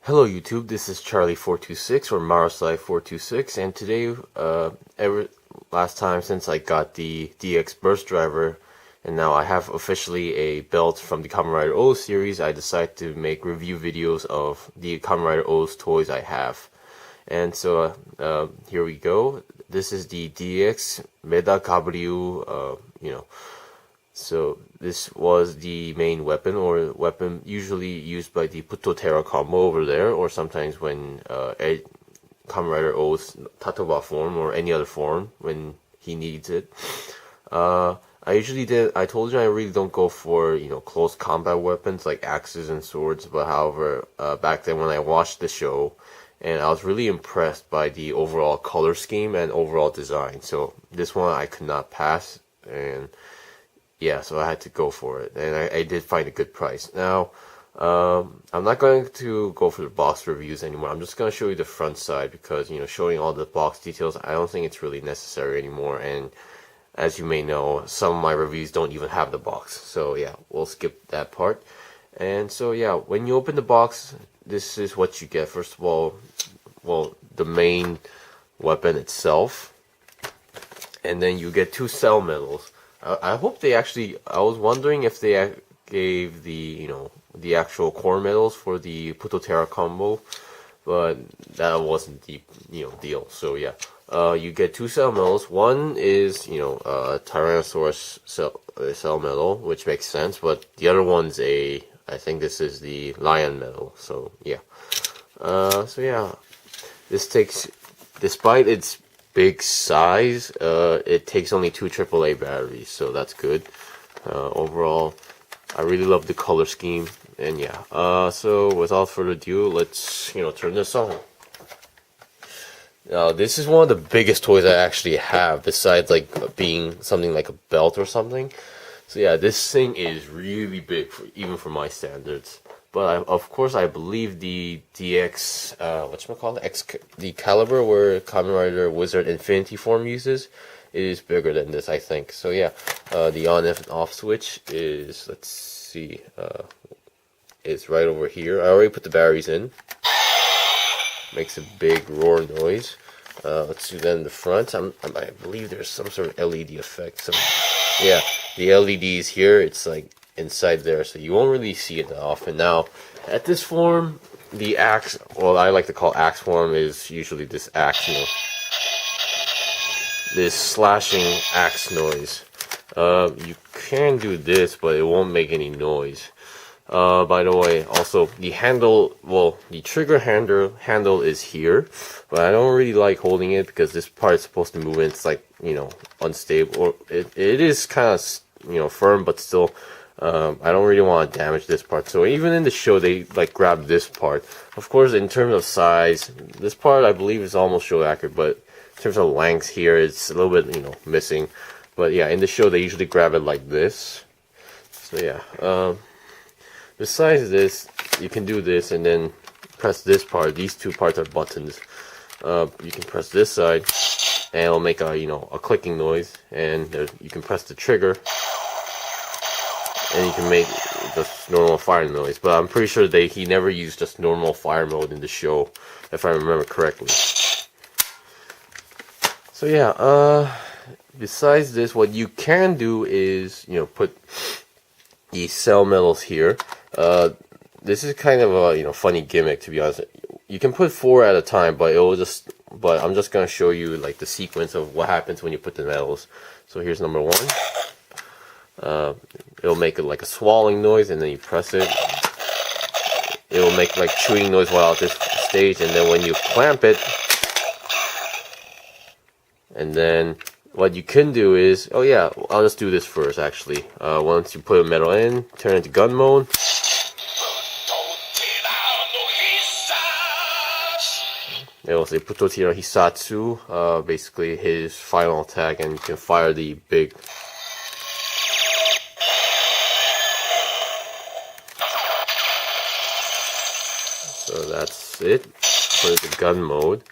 Hello YouTube, this is Charlie426 or Marosli426, and today, last time since I got the DX Burst driver, and now I have officially a belt from the Kamen Rider O series, I decided to make review videos of the Kamen Rider O's toys I have. And so, here we go. This is the DX Medagaburyu, So this was the main weapon, or weapon usually used by the Putotera combo over there, or sometimes when Kamen Rider O's Tatoba form or any other form when he needs it. I told you I really don't go for, close combat weapons like axes and swords, but however, back then when I watched the show, and I was really impressed by the overall color scheme and overall design. So this one I could not pass, and yeah, so I had to go for it, and I did find a good price. Now, I'm not going to go for the box reviews anymore. I'm just going to show you the front side because, showing all the box details, I don't think it's really necessary anymore. And as you may know, some of my reviews don't even have the box. So yeah, we'll skip that part. And so yeah, when you open the box, this is what you get. First of all, the main weapon itself, and then you get two cell medals. I hope they actually. I was wondering if they gave the actual core medals for the Putotera combo, but that wasn't the deal. So yeah, you get two cell medals. One is Tyrannosaurus cell medal, which makes sense, but the other one's I think this is the lion medal. So yeah, this takes, despite its big size, it takes only 2 AAA batteries, so that's good. Overall, I really love the color scheme, and yeah. So without further ado, let's turn this on. Now, this is one of the biggest toys I actually have, besides like being something like a belt or something. So yeah, this thing is really big, even for my standards. But of course, I believe the DX, the caliber where Kamen Rider Wizard Infinity form uses is bigger than this, I think. So yeah, the on and off switch is, let's see, it's right over here. I already put the batteries in. Makes a big roar noise. Let's do that in the front. I believe there's some sort of LED effect. Yeah, the LEDs here, it's like inside there, so you won't really see it that often. Now, at this form, the axe, well, I like to call axe form, is usually this axe, this slashing axe noise. You can do this, but it won't make any noise. By the way, also, the handle, the trigger handle is here, but I don't really like holding it because this part is supposed to move and it's like, unstable, or it is kind of, firm, but still, I don't really want to damage this part. So even in the show, they like grab this part. Of course, in terms of size, this part I believe is almost show accurate, but in terms of length here, it's a little bit, missing. But yeah, in the show, they usually grab it like this. So yeah, besides this, you can do this and then press this part. These two parts are buttons. You can press this side, and it'll make a clicking noise, and you can press the trigger, and you can make just normal fire noise. But I'm pretty sure he never used just normal fire mode in the show, if I remember correctly. So yeah, besides this, what you can do is put the cell medals here. This is kind of a funny gimmick, to be honest. You can put 4 at a time, but I'm just gonna show you like the sequence of what happens when you put the medals. So here's number 1. It'll make it like a swallowing noise, and then you press it. It will make like chewing noise while at this stage, and then when you clamp it, and then what you can do is, oh yeah, I'll just do this first actually. Once you put a metal in, turn it to gun mode. It will say Putotera Hisatsu, basically his final attack, and you can fire the big. So that's it for the gun mode.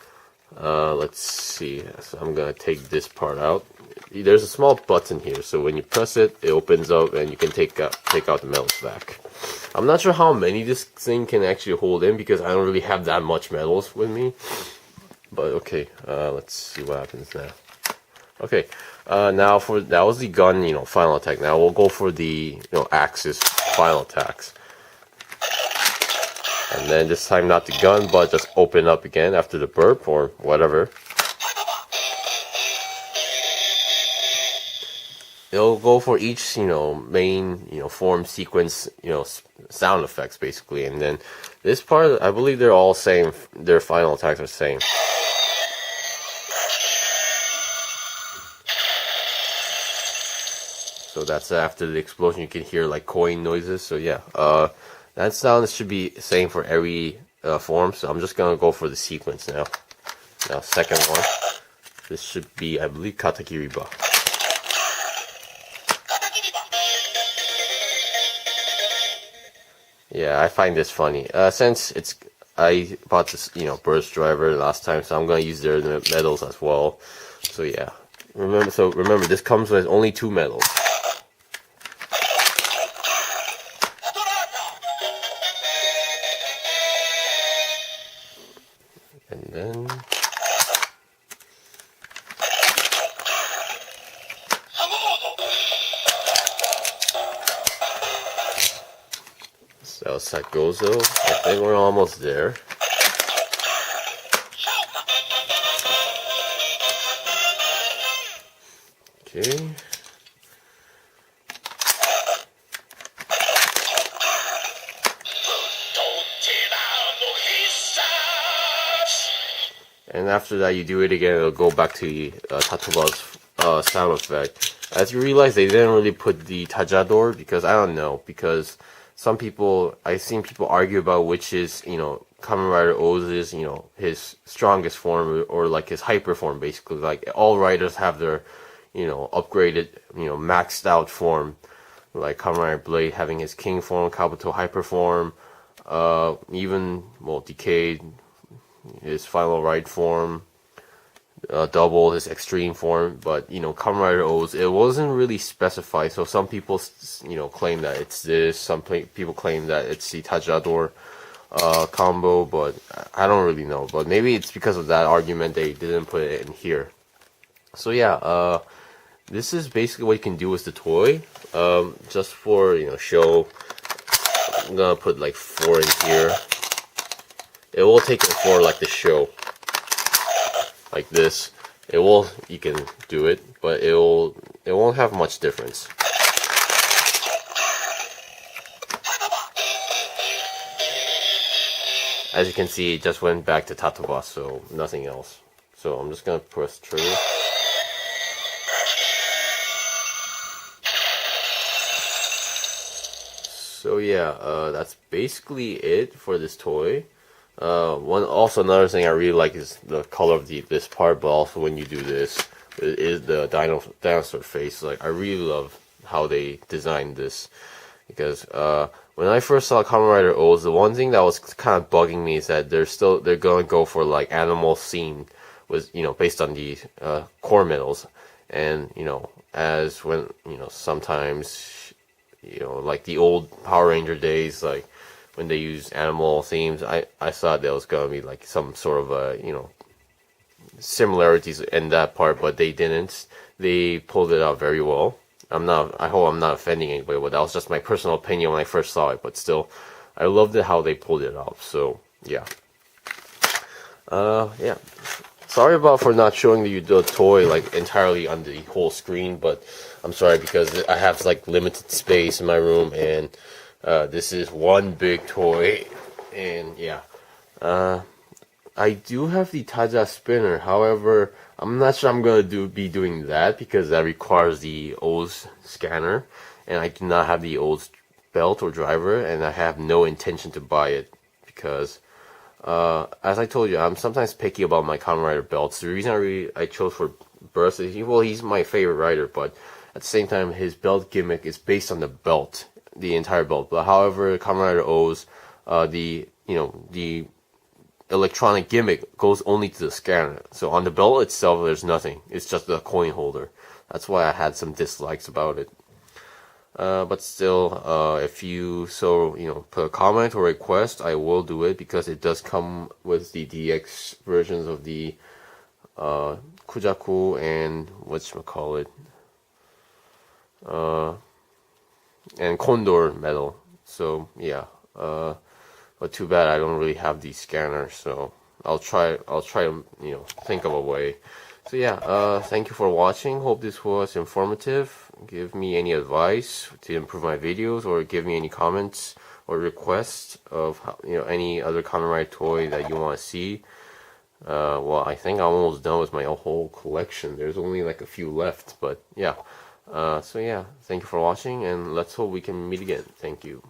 Let's see, so I'm gonna take this part out. There's a small button here, so when you press it, it opens up and you can take out the medals back. I'm not sure how many this thing can actually hold in because I don't really have that much metals with me. But okay, let's see what happens now. Okay, now that was the gun, final attack. Now we'll go for the, axis final attacks. And then this time not the gun, but just open up again after the burp or whatever. It'll go for each, main, form sequence, sound effects basically. And then this part, I believe they're all same. Their final attacks are same. So that's after the explosion. You can hear like coin noises. So yeah, that sound should be same for every form. So I'm just gonna go for the sequence now. Now second one. This should be, I believe, Katakiriba. Yeah, I find this funny. Since I bought this, burst driver last time, so I'm gonna use their medals as well. So yeah, remember, this comes with only 2 medals. And then so Sagozo, I think we're almost there. Okay. And after that, you do it again, it'll go back to the Tatoba's sound effect. As you realize, they didn't really put the Tajador because, I don't know, because I've seen people argue about which is, Kamen Rider O's, his strongest form or like his hyper form, basically. Like, all riders have their, upgraded, maxed out form. Like Kamen Rider Blade having his king form, Kabuto hyper form, even, Decade, his final ride form, Double, his extreme form, but, Kamen Rider O's, it wasn't really specified, so some people, claim that it's this, some people claim that it's the Tajador, combo, but I don't really know, but maybe it's because of that argument they didn't put it in here. So yeah, this is basically what you can do with the toy, just for, show. I'm gonna put like 4 in here. It will take it for like the show, like this. You can do it, but it won't have much difference. As you can see, it just went back to Tatoba, so nothing else. So I'm just gonna press trigger. So yeah, that's basically it for this toy. Another thing I really like is the color of this part, but also when you do this, it is the dinosaur face. Like, I really love how they designed this, because when I first saw Kamen Rider O's, the one thing that was kind of bugging me is that they're going to go for like animal theme, was based on the core medals, and as when sometimes like the old Power Ranger days, like when they use animal themes, I thought there was gonna be like some sort of similarities in that part, but they didn't. They pulled it out very well. I hope I'm not offending anybody, but that was just my personal opinion when I first saw it, but still, I loved it how they pulled it off. So yeah. Yeah. Sorry for not showing you the toy like entirely on the whole screen, but I'm sorry because I have like limited space in my room, and this is one big toy, and yeah. I do have the Taja spinner, however, I'm not sure I'm gonna be doing that because that requires the O's scanner, and I do not have the O's belt or driver, and I have no intention to buy it because, as I told you, I'm sometimes picky about my Kamen Rider belts. The reason I chose for Burst is, he's my favorite rider, but at the same time, his belt gimmick is based on the belt, the entire belt. But however, Kamen Rider O's, the electronic gimmick goes only to the scanner. So on the belt itself, there's nothing. It's just a coin holder. That's why I had some dislikes about it. But still, if you put a comment or request, I will do it because it does come with the DX versions of the Kujaku and whatchamacallit, and Condor medal. So yeah, but too bad I don't really have the scanner. So I'll try to think of a way. So yeah, thank you for watching. Hope this was informative. Give me any advice to improve my videos, or give me any comments or requests of any other Kamen Rider toy that you want to see. Well, I think I'm almost done with my whole collection. There's only like a few left, but yeah. So yeah, thank you for watching, and let's hope we can meet again. Thank you.